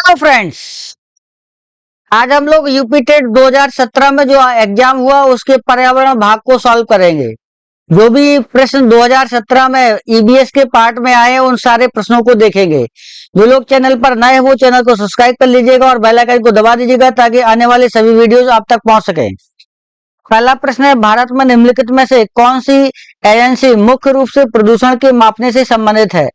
Hello friends, आज हम लोग यूपी टेट 2017 में जो एग्जाम हुआ उसके पर्यावरण भाग को सॉल्व करेंगे। जो भी प्रश्न 2017 में ईबीएस के पार्ट में आए हैं उन सारे प्रश्नों को देखेंगे। जो लोग चैनल पर नए हो चैनल को सब्सक्राइब कर लीजिएगा और बेल आइकन को दबा दीजिएगा ताकि आने वाले सभी वीडियोस आप तक पहुंच सके। पहला प्रश्न है, भारत में निम्नलिखित में से कौन सी एजेंसी मुख्य रूप से प्रदूषण के मापने से संबंधित है?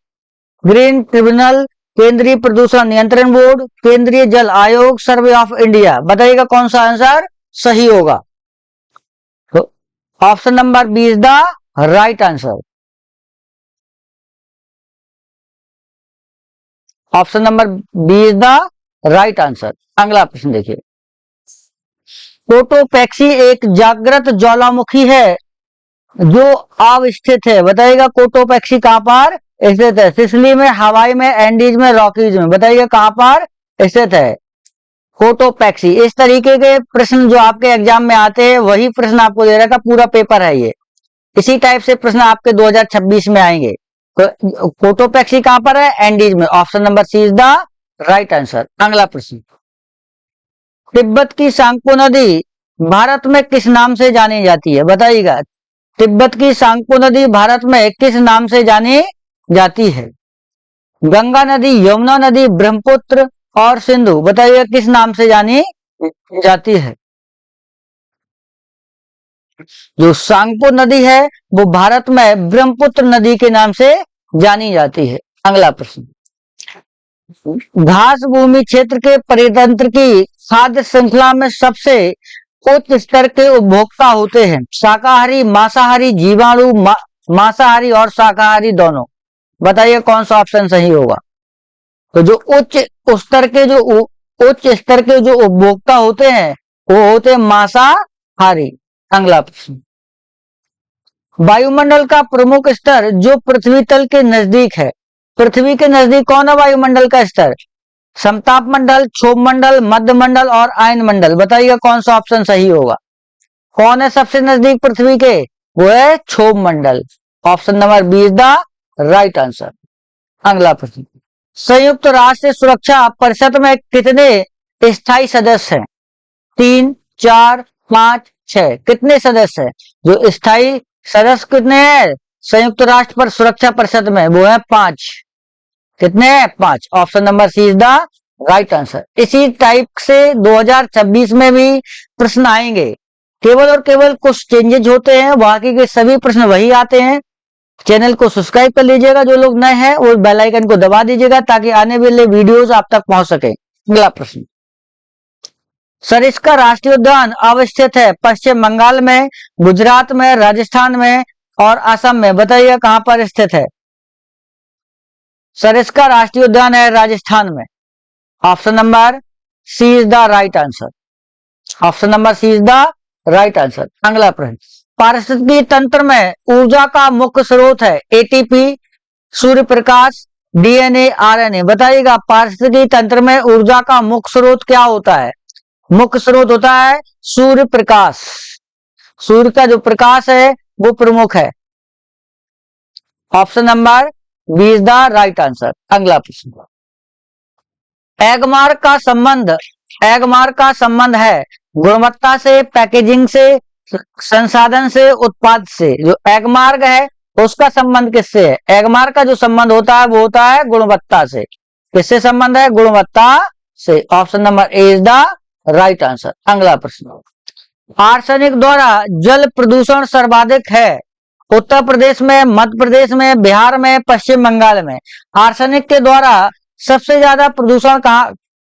ग्रीन ट्रिब्यूनल, केंद्रीय प्रदूषण नियंत्रण बोर्ड, केंद्रीय जल आयोग, सर्वे ऑफ इंडिया। बताइएगा कौन सा आंसर सही होगा। तो option number B is the right answer. Option number B is the right answer. अगला प्रश्न देखिए, कोटोपैक्सी एक जागृत ज्वालामुखी है जो अवस्थित है। बताइएगा कोटोपैक्सी कहां पर स्थित है? सिसिली में, हवाई में, एंडीज में, रॉकीज में। बताइएगा कहां पर स्थित है कोटोपैक्सी। इस तरीके के प्रश्न जो आपके एग्जाम में आते हैं वही प्रश्न आपको दे रखा, पूरा पेपर है ये। इसी टाइप से प्रश्न आपके 2026 में आएंगे। कोटोपैक्सी कहां पर है? एंडीज में। Option number C is the right answer. अगला प्रश्न, तिब्बत की सांगपो नदी भारत में किस नाम से जानी जाती है? बताइएगा तिब्बत की सांगपो नदी भारत में किस नाम से जानी जाती है? गंगा नदी, यमुना नदी, ब्रह्मपुत्र और सिंधु। बताइए किस नाम से जानी जाती है? जो सांगपो नदी है वो भारत में ब्रह्मपुत्र नदी के नाम से जानी जाती है। अगला प्रश्न, घास भूमि क्षेत्र के परितंत्र की खाद्य श्रृंखला में सबसे उच्च स्तर के उपभोक्ता होते हैं? शाकाहारी, मांसाहारी, जीवाणु, मांसाहारी और शाकाहारी दोनों। बताइए कौन सा ऑप्शन सही होगा। तो जो उच्च स्तर के जो उपभोक्ता होते हैं वो होते हैं मांसाहारी। अगला प्रश्न, वायुमंडल का प्रमुख स्तर जो पृथ्वी तल के नजदीक है। पृथ्वी के नजदीक कौन है वायुमंडल का स्तर? समताप मंडल, क्षोभ मंडल, मध्य मंडल और आयन मंडल। बताइएगा कौन सा ऑप्शन सही होगा। कौन है सबसे नजदीक पृथ्वी के? वो है क्षोभ मंडल। Option number B is the right answer. अगला प्रश्न, संयुक्त राष्ट्र सुरक्षा परिषद में कितने स्थायी सदस्य हैं? 3, 4, 5, 6। कितने सदस्य हैं? जो स्थायी सदस्य कितने हैं संयुक्त राष्ट्र पर सुरक्षा परिषद में? वो है 5। कितने हैं? 5। Option number C is the right answer. इसी टाइप से 2026 में भी प्रश्न आएंगे, केवल और केवल कुछ चेंजेज होते हैं, बाकी के सभी प्रश्न वही आते हैं। चैनल को सब्सक्राइब कर लीजिएगा, जो लोग नए हैं वो बेल आइकन को दबा दीजिएगा ताकि आने वाले वीडियोस आप तक पहुंच सके। अगला प्रश्न, सरिस्का राष्ट्रीय उद्यान अवस्थित है पश्चिम बंगाल में, गुजरात में, राजस्थान में और असम में। बताइए कहां पर स्थित है? सरिस्का राष्ट्रीय उद्यान है राजस्थान में। Option number C is the right answer. Option number C is the right answer. अगला प्रश्न, पारिस्थितिकी तंत्र में ऊर्जा का मुख्य स्रोत है ATP, Surya Prakash, DNA, RNA. बताइएगा पारिस्थितिकी तंत्र में ऊर्जा का मुख्य स्रोत क्या होता है? मुख्य स्रोत होता है सूर्य प्रकाश। सूर्य का जो प्रकाश है वो प्रमुख है। Option number B is the right answer. अगला प्रश्न, एगमार्क का संबंध है गुणवत्ता से, पैकेजिंग से, संसाधन से, उत्पाद से। जो एगमार्क है उसका संबंध किससे है? एगमार्क का जो संबंध होता है वो होता है गुणवत्ता से। किससे संबंध है? गुणवत्ता से। Option number A is the right answer. अगला प्रश्न, आर्सेनिक द्वारा जल प्रदूषण सर्वाधिक है उत्तर प्रदेश में, मध्य प्रदेश में, बिहार में, पश्चिम बंगाल में। आर्सेनिक के द्वारा सबसे ज्यादा प्रदूषण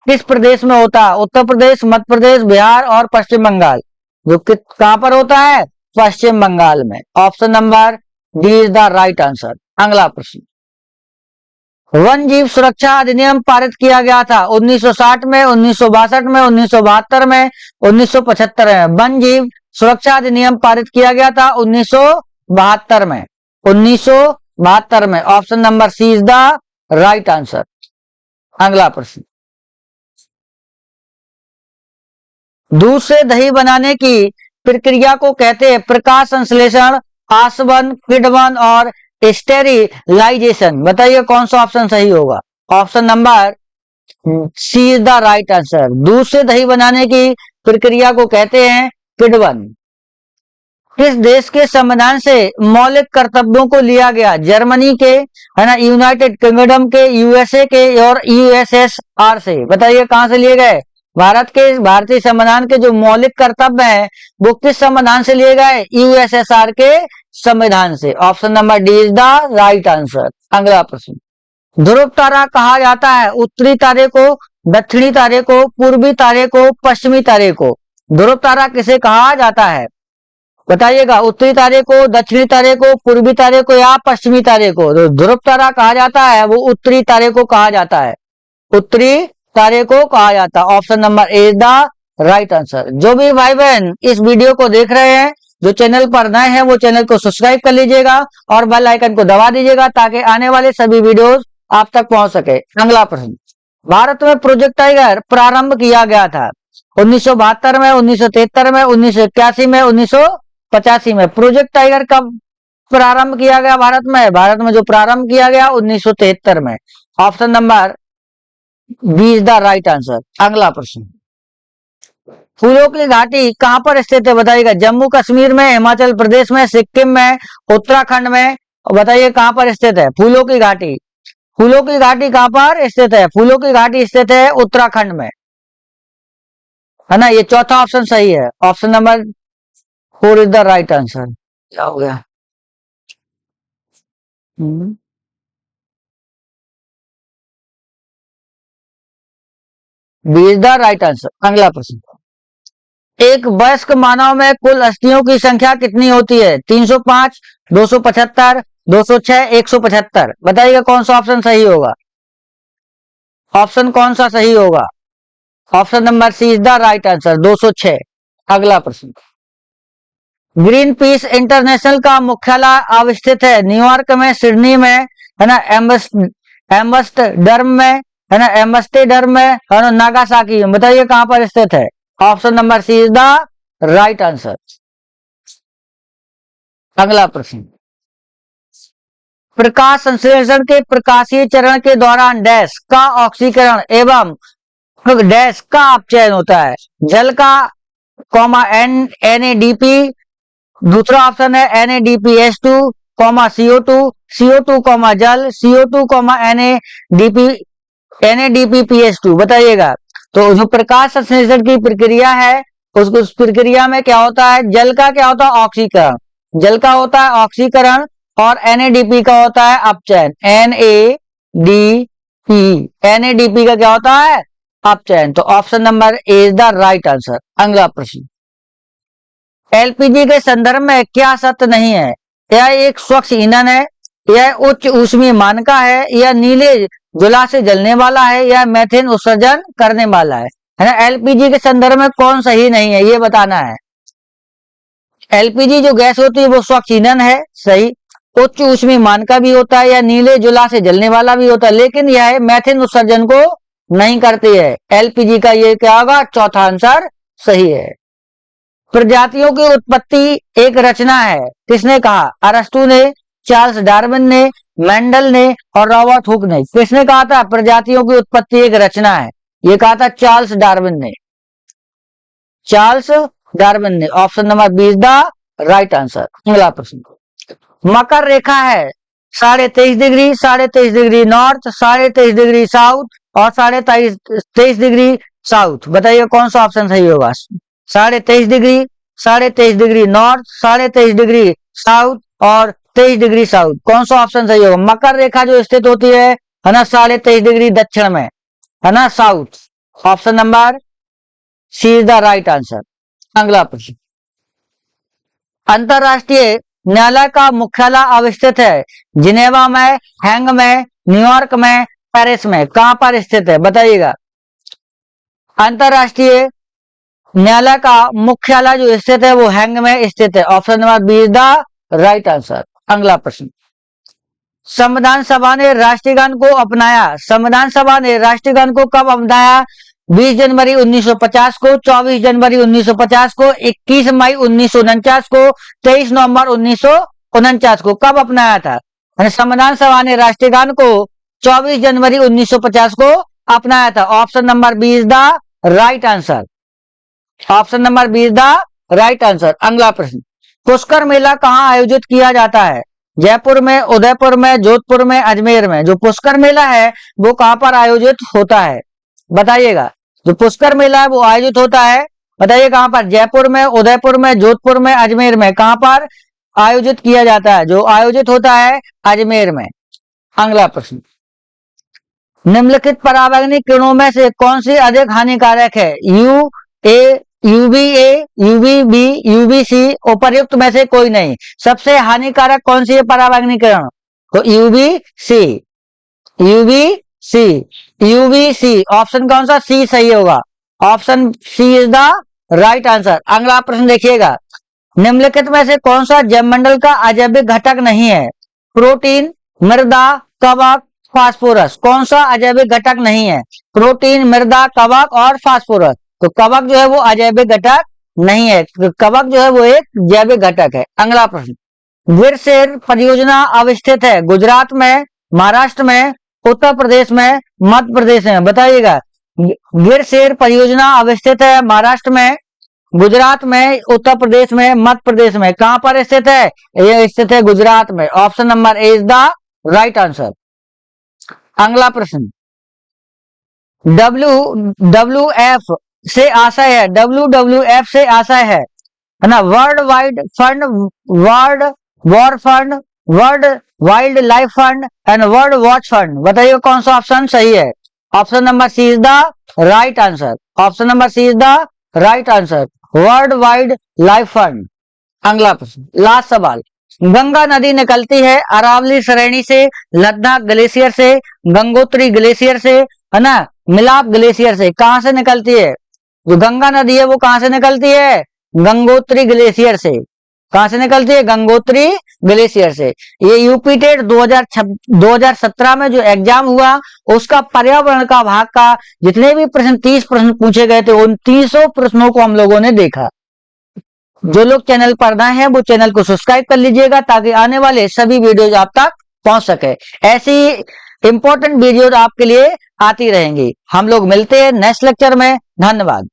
किस प्रदेश में होता है? उत्तर प्रदेश, मध्य प्रदेश, बिहार और पश्चिम बंगाल। जो कहां पर होता है? पश्चिम बंगाल में। Option number D is the right answer. अगला प्रश्न, वन जीव सुरक्षा अधिनियम पारित किया गया था 1960 में, 1962 में, 1972 में, 1975 में। वन जीव सुरक्षा अधिनियम पारित किया गया था 1972 में। 1972 में। Option number C is the right answer. अगला प्रश्न, दूध से दही बनाने की प्रक्रिया को कहते हैं प्रकाश संश्लेषण, आसवन, किण्वन और स्टेरिलाइजेशन। बताइए कौन सा ऑप्शन सही होगा। Option number C is the right answer. दूध से दही बनाने की प्रक्रिया को कहते हैं किण्वन। किस देश के संविधान से मौलिक कर्तव्यों को लिया गया? जर्मनी के, है ना, यूनाइटेड किंगडम के, यूएसए के और यूएसएसआर से। बताइए कहां से लिए गए? भारत के, भारतीय संविधान के जो मौलिक कर्तव्य हैं वो किस संविधान से लिए गए? यूएसएसआर के संविधान से। Option number D is the right answer. अगला प्रश्न, ध्रुव तारा कहा जाता है उत्तरी तारे को, दक्षिणी तारे को, पूर्वी तारे को, पश्चिमी तारे को? ध्रुव तारा किसे कहा जाता है? बताइएगा, उत्तरी तारे को, दक्षिणी तारे को, पूर्वी तारे को या पश्चिमी तारे को? तो ध्रुव तारा कहा जाता है वो उत्तरी तारे को कहा जाता है, उत्तरी तारे को कहा जाता है। Option number A is the right answer. जो भी भाई बहन इस वीडियो को देख रहे हैं, जो चैनल पर नए हैं वो चैनल को सब्सक्राइब कर लीजिएगा और बेल आइकन को दबा दीजिएगा ताकि आने वाले सभी वीडियोस आप तक पहुंच सके। अगला प्रश्न, भारत में प्रोजेक्ट टाइगर प्रारंभ किया गया था 1972 में, 1973 में, 1981 में, 1985 में? प्रोजेक्ट टाइगर कब प्रारंभ किया गया भारत में? भारत में जो प्रारंभ किया गया 1973 में। Option number B is the right answer. अगला प्रश्न, फूलों की घाटी कहां पर स्थित है? बताइएगा, जम्मू कश्मीर में, हिमाचल प्रदेश में, सिक्किम में, उत्तराखंड में? बताइए कहां पर स्थित है फूलों की घाटी? फूलों की घाटी कहां पर स्थित है? फूलों की घाटी स्थित है उत्तराखंड में, है ना। ये चौथा ऑप्शन सही है। Option number 4 is the right answer. क्या हो गया? B is the right answer. अगला प्रश्न, एक वयस्क मानव में कुल अस्थियों की संख्या कितनी होती है? 305, 275, 206, 175? बताइएगा कौन सा ऑप्शन सही होगा? ऑप्शन कौन सा सही होगा? Option number C is the right answer, 206। अगला प्रश्न, ग्रीन पीस इंटरनेशनल का मुख्यालय अवस्थित है न्यूयॉर्क में, सिडनी में, है ना, एम्बस्टरडम में, है ना, एम्बस्टरडम में, है ना, नागासाकी में? बताइए कहां पर स्थित है? Option number C is the right answer. अगला प्रश्न, प्रकाश संश्लेषण के प्रकाशीय चरण के दौरान डैश का ऑक्सीकरण एवं डैश का अपचयन होता है? जल का, कॉमा NADP, दूसरा ऑप्शन है NADPH2, CO2, CO2, जल, CO2, NADPPH2? बताइएगा। तो जो प्रकाश संश्लेषण की प्रक्रिया है उस प्रक्रिया में क्या होता है? जल का क्या होता है? ऑक्सीकरण। जल का होता है ऑक्सीकरण और NADP का होता है अपचयन, NADP का क्या होता है? अपचयन। तो option number A is the right answer. अगला प्रश्न, एलपीजी के संदर्भ में क्या सत्य नहीं है? यह एक स्वच्छ ईंधन है, यह उच्च ऊष्मीय मान का है, यह नीले जुला से जलने वाला है, यह मेथेन उत्सर्जन करने वाला है ना। एलपीजी के संदर्भ में कौन सही नहीं है ये बताना है। एलपीजी जो गैस होती है वो स्वच्छ ईंधन है, सही। उच्च ऊष्मीय मान का भी होता है, या नीले जुला से जलने वाला भी होता है, लेकिन यह मेथेन उत्सर्जन को नहीं करती है। एलपीजी का ये क्या होगा? चौथा आंसर सही है। प्रजातियों की उत्पत्ति एक रचना है, किसने कहा? अरस्तु ने, चार्ल्स डार्विन ने, मेंडल ने और रॉबर्ट हुक ने? किसने कहा था प्रजातियों की उत्पत्ति एक रचना है? ये कहा था चार्ल्स डार्विन ने, चार्ल्स डार्विन ने। Option number B is the right answer. अगला प्रश्न, मकर रेखा है 23.5 degree, 23.5 degree north, 23.5 degree south और 23.5 डिग्री साउथ? बताइए कौन सा ऑप्शन सही होगा? 23.5 degree, 23.5 degree north, 23.5 degree south और 23 डिग्री साउथ? कौन सा ऑप्शन सही होगा? मकर रेखा जो स्थित होती है ना 23.5 डिग्री दक्षिण में, है ना, south. Option number C is the right answer. अगला प्रश्न, अंतरराष्ट्रीय न्यायालय का मुख्यालय अवस्थित है जिनेवा में, हैंग में, न्यूयॉर्क में, पेरिस में? कहां पर स्थित है? बताइएगा। अंतरराष्ट्रीय न्यायालय का मुख्यालय जो स्थित है वो हैंग में स्थित है। Option number B is the right answer. अगला प्रश्न, संविधान सभा ने राष्ट्रीय गान को अपनाया, संविधान सभा ने राष्ट्रीय गान को कब अपनाया? 20 जनवरी 1950 को, 24 जनवरी 1950 को, 21 मई 1949 को, 23 नवंबर 1949 को? कब अपनाया था? संविधान सभा ने राष्ट्रीय गान को 24 जनवरी 1950 को अपनाया था। Option number B is the right answer. Option number B is the right answer. अगला प्रश्न, पुष्कर मेला कहाँ आयोजित किया जाता है? जयपुर में, उदयपुर में, जोधपुर में, अजमेर में। जो पुष्कर मेला है वो कहाँ पर आयोजित होता है बताइएगा। जो पुष्कर मेला है वो आयोजित होता है, बताइए कहाँ पर? जयपुर में, उदयपुर में, जोधपुर में, अजमेर में। कहाँ पर आयोजित किया जाता है? जो आयोजित होता है अजमेर में। अगला प्रश्न, निम्नलिखित पराबैंगनी किरणों में से कौन सी अधिक हानिकारक है? यू ए, यूवीबी, यूवीसी, उपर्युक्त में से कोई नहीं। सबसे हानिकारक कौन सी है पराबैंगनी किरण? तो यूवीसी, यूवीसी, यूवीसी। ऑप्शन कौन सा? सी सही होगा। Option C is the right answer. अगला प्रश्न देखिएगा, निम्नलिखित में से कौन सा जैवमंडल का अजैविक घटक नहीं है? प्रोटीन, मृदा, कवक, फास्फोरस। कौन सा अजैविक घटक नहीं है? प्रोटीन, मृदा, कवक और फास्फोरस। तो कवक जो है वो अजैविक घटक नहीं है, कवक जो है वो एक जैविक घटक है। अगला प्रश्न, गिरसेर परियोजना अवस्थित है गुजरात में, महाराष्ट्र में, उत्तर प्रदेश में, मध्य प्रदेश में। बताइएगा, गिरसेर परियोजना अवस्थित है महाराष्ट्र में, गुजरात में, उत्तर प्रदेश में, मध्य प्रदेश में। कहां पर स्थित है? यह स्थित है गुजरात में। Option number A is the right answer. अगला प्रश्न, WWF से आशय है, WWF से आशय है ना, world wide fund, world war fund, world wild life fund and world watch fund. बताइए कौन सा ऑप्शन सही है? Option number C is the right answer. Option number C is the right answer, world wide life fund. अगला प्रश्न, last सवाल, गंगा नदी निकलती है अरावली श्रेणी से, लद्दाख ग्लेशियर से, गंगोत्री ग्लेशियर से, है ना, मिलाप ग्लेशियर से। कहां से निकलती है? जो गंगा नदी है वो कहां से निकलती है? गंगोत्री ग्लेशियर से। कहां से निकलती है? गंगोत्री ग्लेशियर से। ये यूपी टेट 2017 में जो एग्जाम हुआ उसका पर्यावरण का भाग का जितने भी प्रश्न 30 प्रश्न पूछे गए थे उन 300 प्रश्नों को हम लोगों ने देखा। जो लोग चैनल पर नए हैं वो चैनल को सब्सक्राइब कर लीजिएगा ताकि आने वाले सभी वीडियोज आप तक पहुंच सके। ऐसी इंपॉर्टेंट वीडियोज आपके लिए आती रहेंगी। हम लोग मिलते हैं नेक्स्ट लेक्चर में। धन्यवाद।